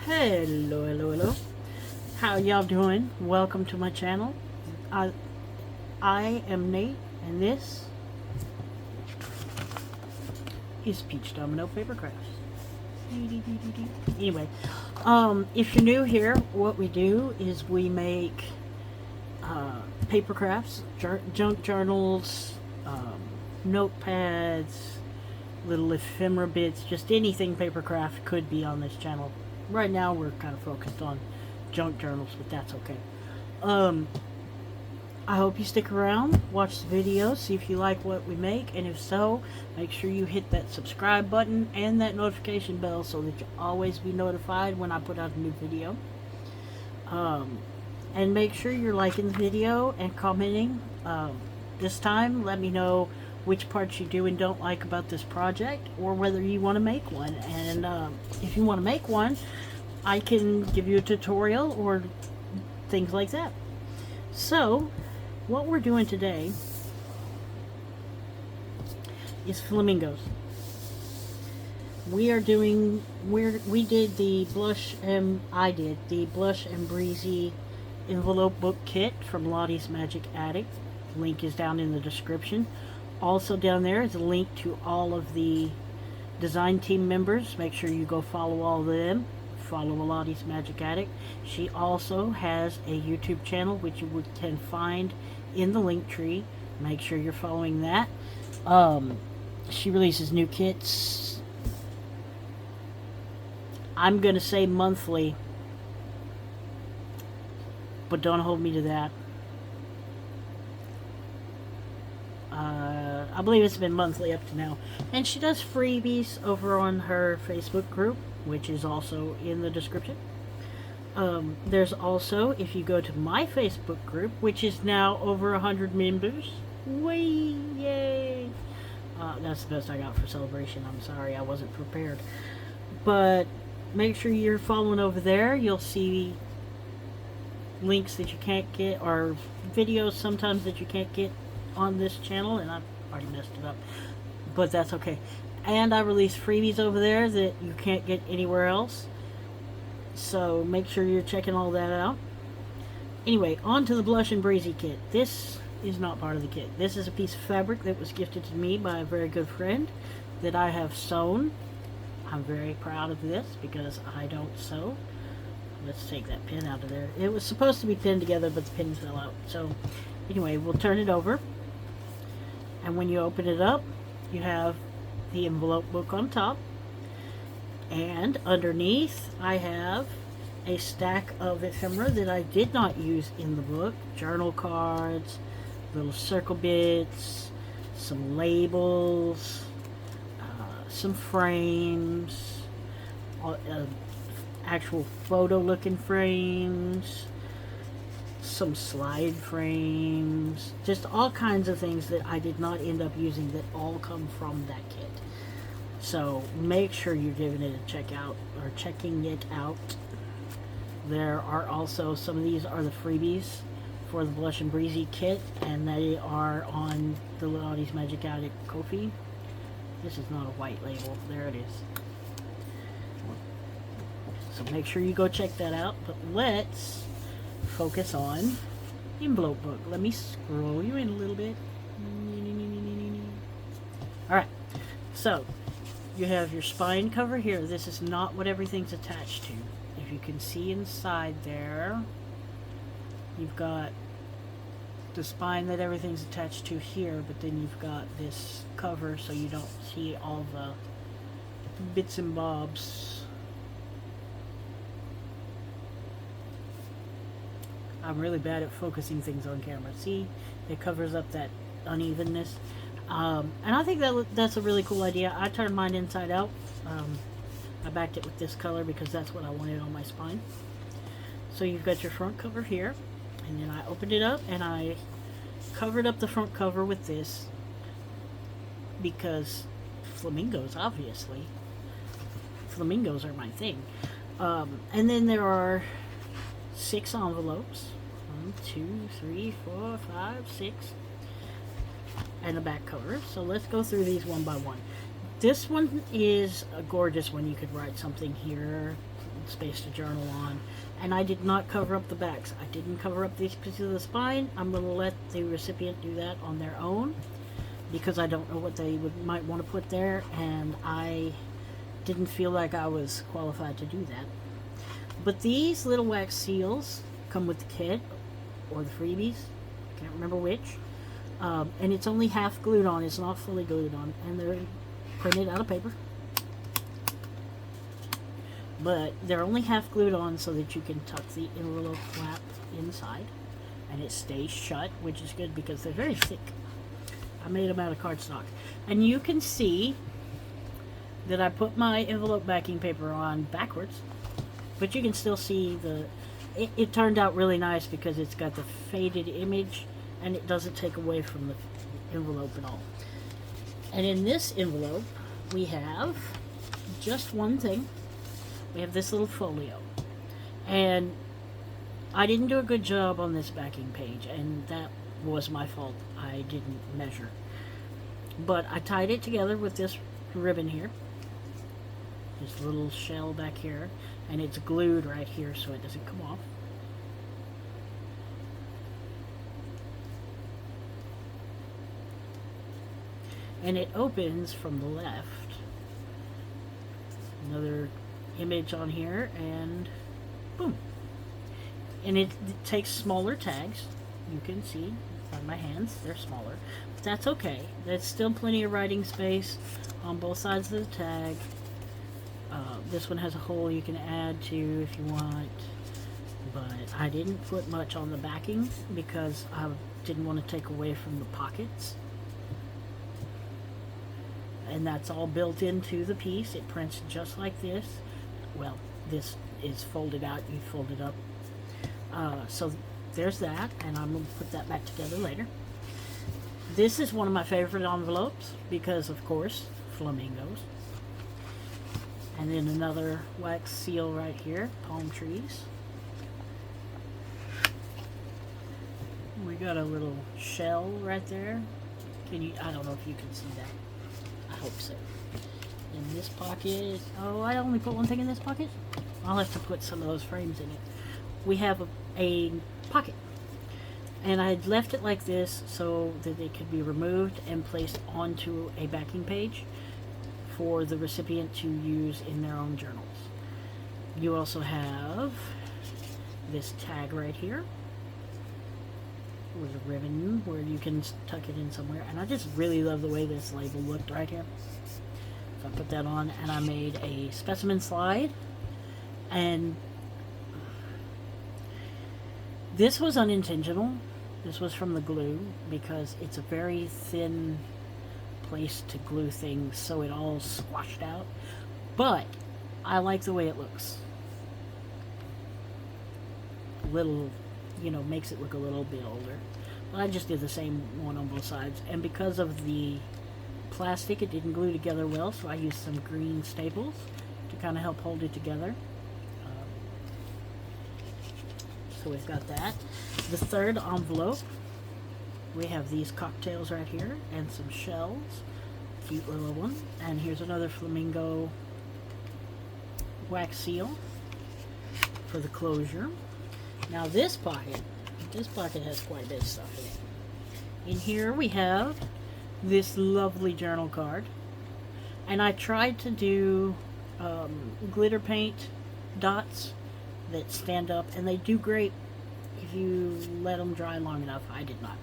Hello. How y'all doing? Welcome to my channel. I am Nate, and this is Peach Domino Paper Crafts. Anyway, if you're new here, what we do is we make paper crafts, junk journals, notepads, little ephemera bits, just anything paper craft could be on this channel. Right now we're kind of focused on junk journals, but that's okay. I hope you stick around, watch the video, see if you like what we make, and if so, make sure you hit that subscribe button and that notification bell so that you'll always be notified when I put out a new video. And make sure you're liking the video and commenting. This time, let me know which parts you do and don't like about this project, or whether you want to make one. And if you want to make one, I can give you a tutorial or things like that. So what we're doing today is flamingos. We did the Blush and Breezy envelope book kit from Lottie's Magic Attic. Link is down in the description. Also down there is a link to all of the design team members. Make sure you go follow all of them. Follow Lottie's Magic Attic. She also has a YouTube channel which you can find in the link tree. Make sure you're following that. She releases new kits, I'm gonna say monthly, but don't hold me to that. I believe it's been monthly up to now. And she does freebies over on her Facebook group, which is also in the description. There's also, if you go to my Facebook group, which is now over 100 members. Way, yay! That's the best I got for celebration. I'm sorry, I wasn't prepared. But make sure you're following over there. You'll see links that you can't get, or videos sometimes that you can't get on this channel, and I've already messed it up, but that's okay. And I release freebies over there that you can't get anywhere else, so make sure you're checking all that out. Anyway, on to the Blush and Breezy kit. This is not part of the kit. This is a piece of fabric that was gifted to me by a very good friend that I have sewn. I'm very proud of this because I don't sew. Let's take that pin out of there. It was supposed to be pinned together, but the pin fell out. So anyway, we'll turn it over. And when you open it up, you have the envelope book on top. And underneath, I have a stack of ephemera that I did not use in the book. Journal cards, little circle bits, some labels, some frames, actual photo looking frames, some slide frames, just all kinds of things that I did not end up using that all come from that kit. So make sure you're giving it a check out, or checking it out. There are also, some of these are the freebies for the Blush and Breezy kit, and they are on the Lottie's Magic Attic Ko-fi. This is not a white label. There it is. So make sure you go check that out. But let's focus on the envelope book. Let me scroll you in a little bit. Alright, so you have your spine cover here. This is not what everything's attached to. If you can see inside there, you've got the spine that everything's attached to here, but then you've got this cover so you don't see all the bits and bobs. I'm really bad at focusing things on camera. See, it covers up that unevenness. And I think that's a really cool idea. I turned mine inside out. I backed it with this color because that's what I wanted on my spine. So you've got your front cover here, and then I opened it up and I covered up the front cover with this because flamingos, obviously. Flamingos are my thing. And then there are 6 envelopes. 1, 2, 3, 4, 5, 6. And a back cover. So let's go through these one by one. This one is a gorgeous one. You could write something here. space to journal on. And I did not cover up the backs. I didn't cover up these pieces of the spine. I'm going to let the recipient do that on their own, because I don't know what they might want to put there, and I didn't feel like I was qualified to do that. But these little wax seals come with the kit, or the freebies, can't remember which, and it's only half glued on, it's not fully glued on, and they're printed out of paper. But they're only half glued on so that you can tuck the envelope flap inside, and it stays shut, which is good because they're very thick. I made them out of cardstock. And you can see that I put my envelope backing paper on backwards, but you can still see it turned out really nice because it's got the faded image and it doesn't take away from the envelope at all. And in this envelope, we have just one thing. We have this little folio. And I didn't do a good job on this backing page, and that was my fault. I didn't measure. But I tied it together with this ribbon here. This little shell back here. And it's glued right here so it doesn't come off. And it opens from the left. Another image on here, and boom. And it takes smaller tags. You can see on my hands, they're smaller. But that's okay. There's still plenty of writing space on both sides of the tag. This one has a hole you can add to if you want. But I didn't put much on the backing because I didn't want to take away from the pockets. And that's all built into the piece. It prints just like this. Well, this is folded out, you fold it up. So there's that, and I'm going to put that back together later. This is one of my favorite envelopes because, of course, flamingos. And then another wax seal right here, palm trees. We got a little shell right there. I don't know if you can see that. I hope so. In this pocket, oh, I only put one thing in this pocket? I'll have to put some of those frames in it. We have a pocket, and I had left it like this so that it could be removed and placed onto a backing page for the recipient to use in their own journals. You also have this tag right here with a ribbon where you can tuck it in somewhere, and I just really love the way this label looked right here. So I put that on, and I made a specimen slide, and this was unintentional. This was from the glue because it's a very thin place to glue things so it all squashed out, but I like the way it looks. Little, makes it look a little bit older. But I just did the same one on both sides, and because of the plastic, it didn't glue together well, so I used some green staples to kind of help hold it together. So we've got that. The third envelope, we have these cocktails right here and some shells. Cute little one. And here's another flamingo wax seal for the closure. Now this pocket has quite a bit of stuff in it. In here we have this lovely journal card. And I tried to do glitter paint dots that stand up, and they do great if you let them dry long enough. I did not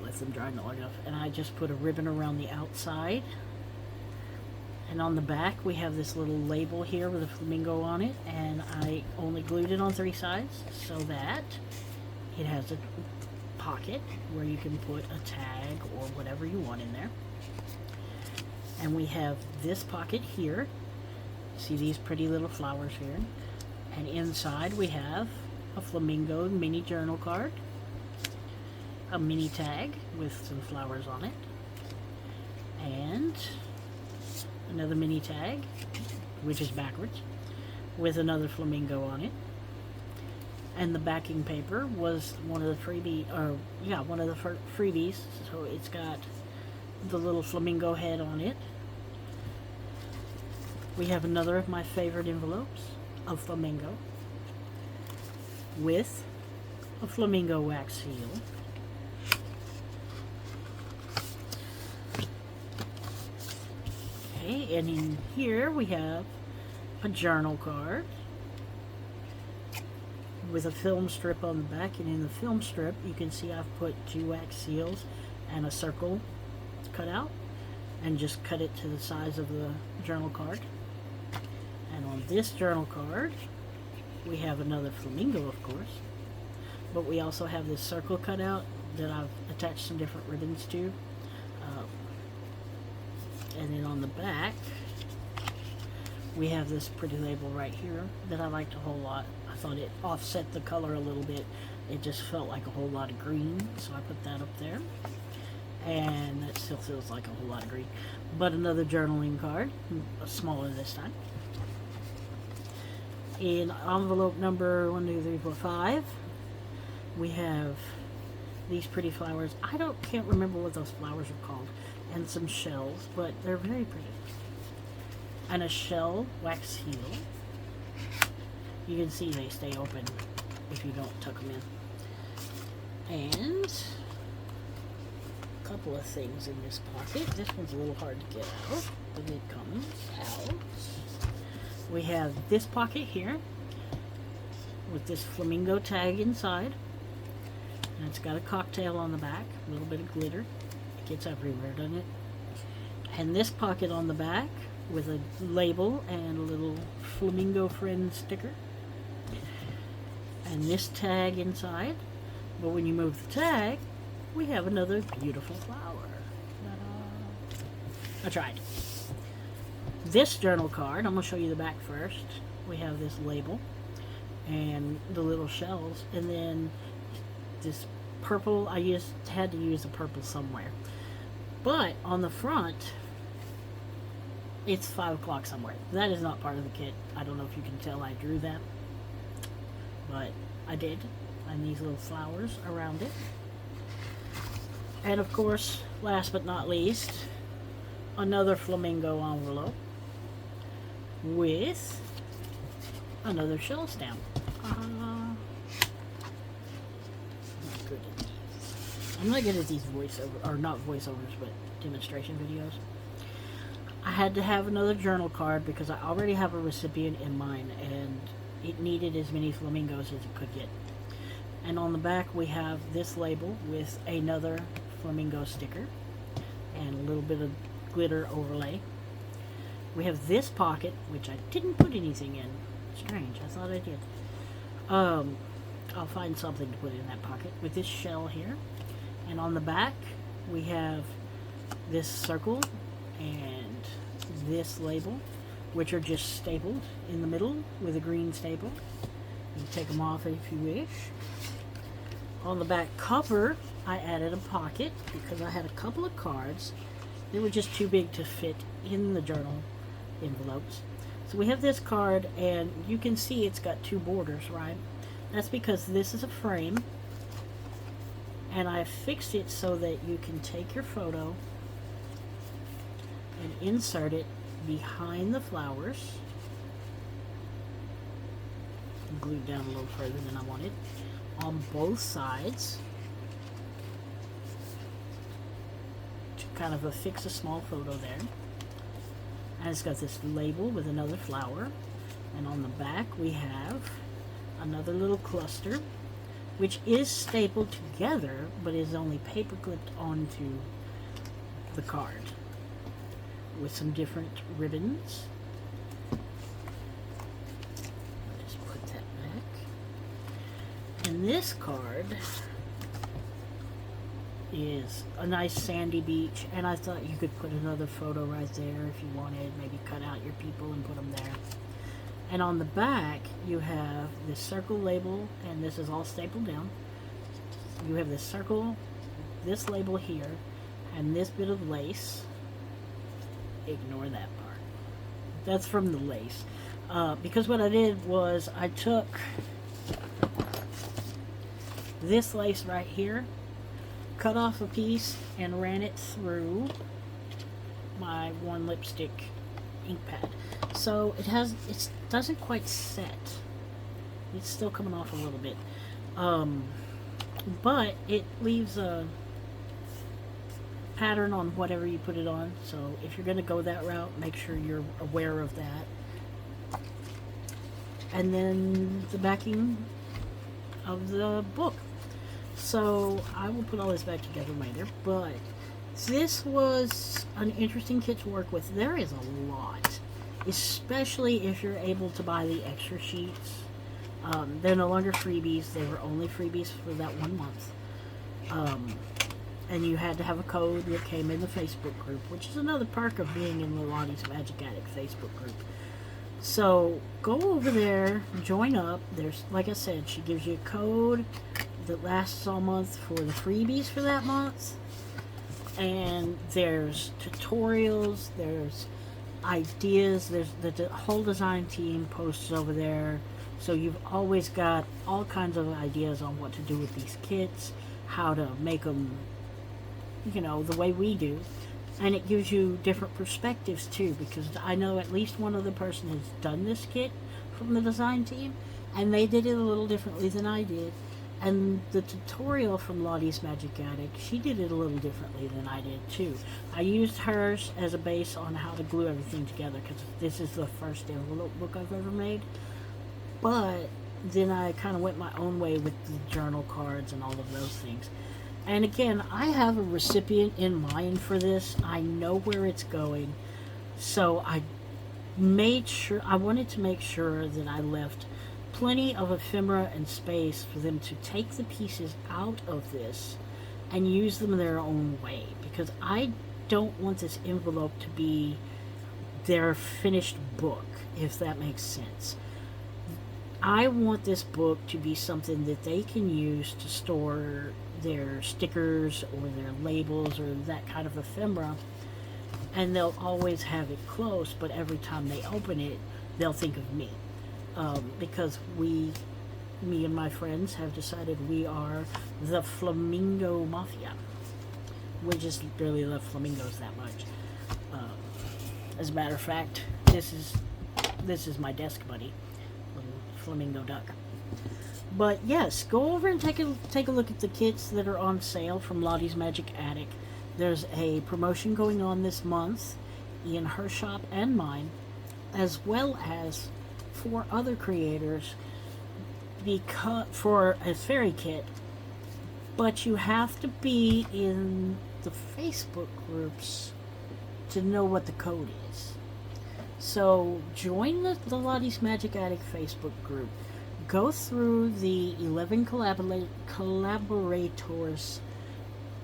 let them dry long enough, and I just put a ribbon around the outside. And on the back we have this little label here with a flamingo on it, and I only glued it on 3 sides so that it has a pocket where you can put a tag or whatever you want in there. And we have this pocket here. See these pretty little flowers here? And inside we have a flamingo mini journal card, a mini tag with some flowers on it, and another mini tag, which is backwards, with another flamingo on it. And the backing paper was one of the freebies, so it's got the little flamingo head on it. We have another of my favorite envelopes. a flamingo with a flamingo wax seal. Okay, and in here we have a journal card with a film strip on the back, and in the film strip you can see I've put 2 wax seals and a circle cut out, and just cut it to the size of the journal card. And on this journal card we have another flamingo, of course, but we also have this circle cut out that I've attached some different ribbons to. And then on the back we have this pretty label right here that I liked a whole lot. I thought it offset the color a little bit. It just felt like a whole lot of green, so I put that up there. And that still feels like a whole lot of green. But another journaling card, smaller this time. In envelope number 1, 2, 3, 4, 5, we have these pretty flowers. Can't remember what those flowers are called. And some shells, but they're very pretty. And a shell wax seal. You can see they stay open if you don't tuck them in. And a couple of things in this pocket. This one's a little hard to get out, but it comes out. We have this pocket here with this flamingo tag inside. And it's got a cocktail on the back, a little bit of glitter. It gets everywhere, doesn't it? And this pocket on the back with a label and a little flamingo friend sticker. And this tag inside. But when you move the tag, we have another beautiful flower. Ta-da! I tried. This journal card, I'm going to show you the back first. We have this label and the little shells, and then this purple. I had to use the purple somewhere, but on the front it's 5 o'clock somewhere. That is not part of the kit. I don't know if you can tell I drew that, but I did. And these little flowers around it. And of course, last but not least, another flamingo envelope with another shell stamp. I'm not good at these voiceover, or not voiceovers, but demonstration videos. I had to have another journal card because I already have a recipient in mind, and it needed as many flamingos as it could get. And on the back we have this label with another flamingo sticker and a little bit of glitter overlay. We have this pocket, which I didn't put anything in. Strange, I thought I did. I'll find something to put in that pocket with this shell here. And on the back we have this circle and this label, which are just stapled in the middle with a green staple. You can take them off if you wish. On the back cover I added a pocket because I had a couple of cards that were just too big to fit in the journal envelopes. So we have this card, and you can see it's got 2 borders, right? That's because this is a frame, and I fixed it so that you can take your photo and insert it behind the flowers. Glued down a little further than I wanted, on both sides, to kind of affix a small photo there. And it's got this label with another flower, and on the back we have another little cluster, which is stapled together but is only paper clipped onto the card with some different ribbons. I'll just put that back. And this card is a nice sandy beach, and I thought you could put another photo right there if you wanted, maybe cut out your people and put them there. And on the back you have this circle label, and this is all stapled down. You have this circle, this label here, and this bit of lace. Ignore that part. That's from the lace. Because what I did was I took this lace right here, cut off a piece and ran it through my One Lipstick ink pad. So it doesn't quite set. It's still coming off a little bit. But it leaves a pattern on whatever you put it on. So if you're going to go that route, make sure you're aware of that. And then the backing of the book. So I will put all this back together later, but this was an interesting kit to work with. There is a lot, especially if you're able to buy the extra sheets. They're no longer freebies. They were only freebies for that 1 month. And you had to have a code that came in the Facebook group, which is another perk of being in the Lottie's Magic Attic Facebook group. So go over there, join up. There's, like I said, she gives you a code that lasts all month for the freebies for that month. And there's tutorials, there's ideas, there's the whole design team posts over there. So you've always got all kinds of ideas on what to do with these kits, how to make them, you know, the way we do. And it gives you different perspectives too, because I know at least one other person has done this kit from the design team, and they did it a little differently than I did. And the tutorial from Lottie's Magic Attic, she did it a little differently than I did too. I used hers as a base on how to glue everything together, because this is the first envelope book I've ever made. But then I kind of went my own way with the journal cards and all of those things. And again, I have a recipient in mind for this. I know where it's going. So I wanted to make sure that I left plenty of ephemera and space for them to take the pieces out of this and use them their own way. Because I don't want this envelope to be their finished book, if that makes sense. I want this book to be something that they can use to store their stickers or their labels or that kind of ephemera, and they'll always have it close, but every time they open it, they'll think of me. Because me and my friends have decided we are the Flamingo Mafia. We just really love flamingos that much. As a matter of fact, this is my desk buddy, little flamingo duck. But yes, go over and take a look at the kits that are on sale from Lottie's Magic Attic. There's a promotion going on this month in her shop and mine, as well as for other creators, because for a fairy kit. But you have to be in the Facebook groups to know what the code is. So join the Lottie's Magic Attic Facebook group. Go through the 11 collaborators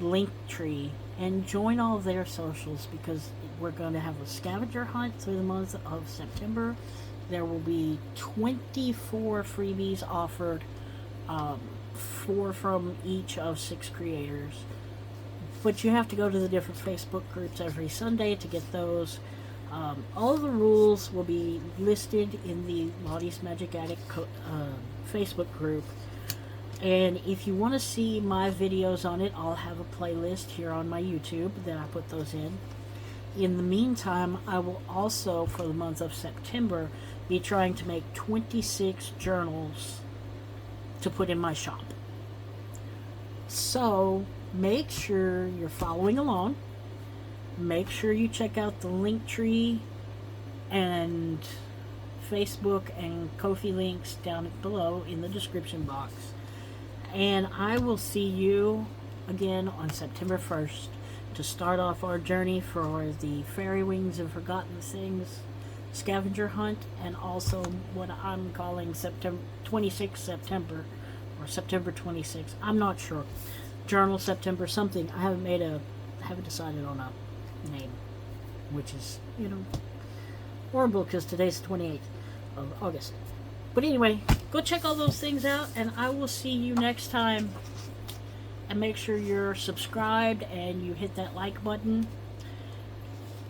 Linktree and join all their socials, because we're going to have a scavenger hunt through the month of September. There will be 24 freebies offered, 4 from each of 6 creators. But you have to go to the different Facebook groups every Sunday to get those. All the rules will be listed in the Lottie's Magic Attic Facebook group. And if you want to see my videos on it, I'll have a playlist here on my YouTube that I put those in. In the meantime, I will also, for the month of September, be trying to make 26 journals to put in my shop. So make sure you're following along. Make sure you check out the Linktree and Facebook and Ko-fi links down below in the description box. And I will see you again on September 1st to start off our journey for the Fairy Wings and Forgotten Things scavenger hunt, and also what I'm calling September 26th September, or September 26th. I'm not sure. Journal September something. I haven't decided on a name, which is, horrible, because today's the 28th of August. But anyway, go check all those things out, and I will see you next time. And make sure you're subscribed and you hit that like button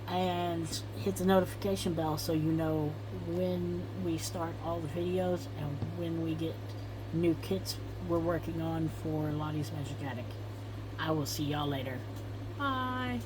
and hit the notification bell so you know when we start all the videos and when we get new kits we're working on for Lottie's Magic Attic. I will see y'all later. Bye.